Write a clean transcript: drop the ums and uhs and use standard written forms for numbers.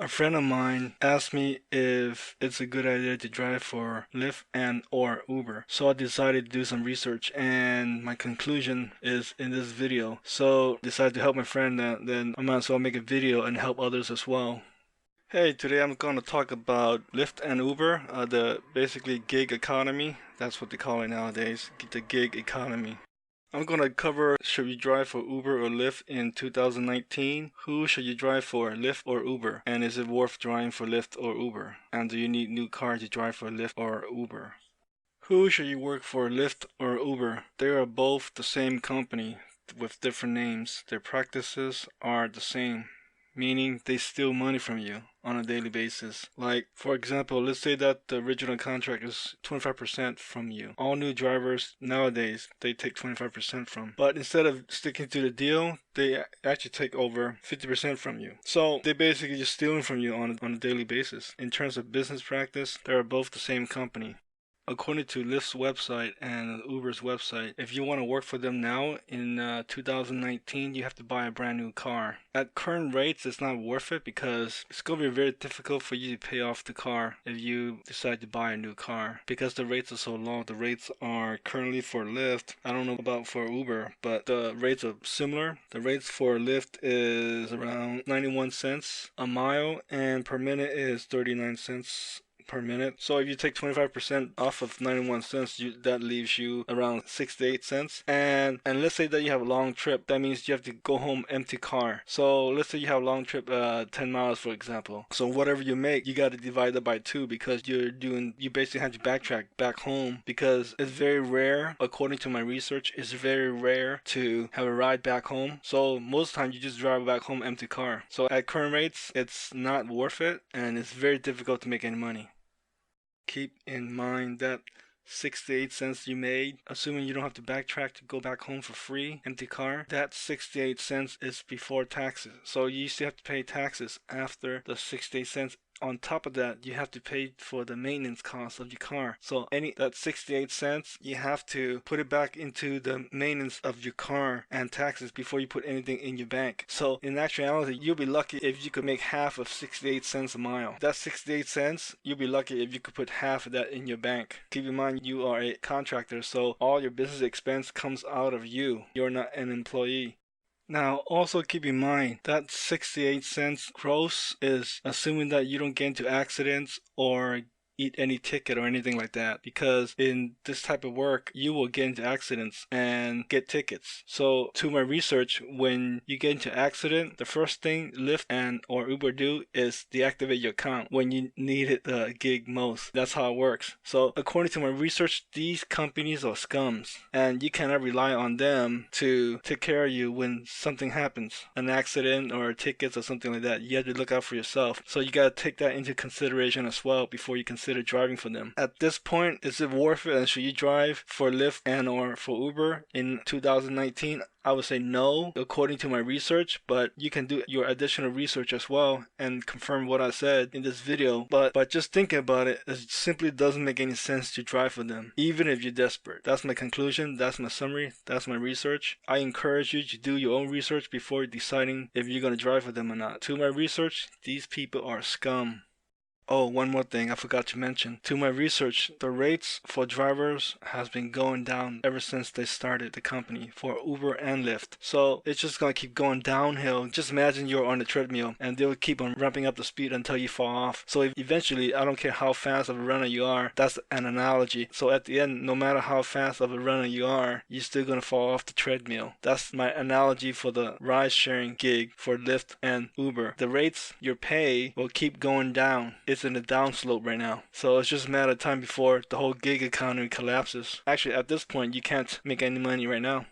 A friend of mine asked me if it's a good idea to drive for Lyft and or Uber. So I decided to do some research and my conclusion is in this video. So I decided to help my friend, then I might as well make a video and help others as well. Hey, today I'm going to talk about Lyft and Uber, the basically gig economy. That's what they call it nowadays, the gig economy. I'm going to cover should you drive for Uber or Lyft in 2019, who should you drive for, Lyft or Uber, and is it worth driving for Lyft or Uber, and do you need new car to drive for Lyft or Uber. Who should you work for, Lyft or Uber? They are both the same company with different names. Their practices are the same, meaning they steal money from you on a daily basis. Like, for example, let's say that the original contract is 25% from you. All new drivers nowadays, they take 25% from. But instead of sticking to the deal, they actually take over 50% from you. So they basically just stealing from you on a daily basis. In terms of business practice, they are both the same company. According to Lyft's website and Uber's website, if you want to work for them now in 2019, you have to buy a brand new car. At current rates, it's not worth it because it's going to be very difficult for you to pay off the car if you decide to buy a new car because the rates are so low. The rates are currently for Lyft, I don't know about for Uber, but the rates are similar. The rates for Lyft is around 91 cents a mile and per minute is 39 cents per minute. So if you take 25% off of 91 cents, that leaves you around 68 cents. And let's say that you have a long trip, that means you have to go home empty car. So let's say you have a long trip, 10 miles for example. So whatever you make, you got to divide that by 2 because you basically have to backtrack back home because it's very rare, according to my research, it's very rare to have a ride back home. So most of the time you just drive back home empty car. So at current rates, it's not worth it and it's very difficult to make any money. Keep in mind that 68 cents you made, assuming you don't have to backtrack to go back home for free, empty car, that 68 cents is before taxes. So you still have to pay taxes after the 68 cents. On top of that, you have to pay for the maintenance cost of your car. So that 68 cents, you have to put it back into the maintenance of your car and taxes before you put anything in your bank. So in actuality, you'll be lucky if you could make half of 68 cents a mile. That 68 cents, you'll be lucky if you could put half of that in your bank. Keep in mind, you are a contractor, so all your business expense comes out of you. You're not an employee. Now, also keep in mind that 68 cents gross is assuming that you don't get into accidents or eat any ticket or anything like that, because in this type of work you will get into accidents and get tickets. So to my research, when you get into accident, the first thing Lyft and or Uber do is deactivate your account when you need the gig most. That's how it works. So according to my research, these companies are scums and you cannot rely on them to take care of you when something happens, an accident or tickets or something like that. You have to look out for yourself. So you got to take that into consideration as well before you consider driving for them. At this point, is it worth it and should you drive for Lyft and or for Uber in 2019? I would say no, according to my research, but you can do your additional research as well and confirm what I said in this video. But just thinking about it, it simply doesn't make any sense to drive for them, even if you're desperate. That's my conclusion, that's my summary, that's my research. I encourage you to do your own research before deciding if you're going to drive for them or not. To my research, these people are scum. Oh, one more thing I forgot to mention. To my research, the rates for drivers has been going down ever since they started the company for Uber and Lyft. So it's just gonna keep going downhill. Just imagine you're on a treadmill and they'll keep on ramping up the speed until you fall off. So eventually, I don't care how fast of a runner you are, that's an analogy. So at the end, no matter how fast of a runner you are, you're still gonna fall off the treadmill. That's my analogy for the ride sharing gig for Lyft and Uber. The rates, your pay will keep going down. It's in a downslope right now. So it's just a matter of time before the whole gig economy collapses. Actually, at this point, you can't make any money right now.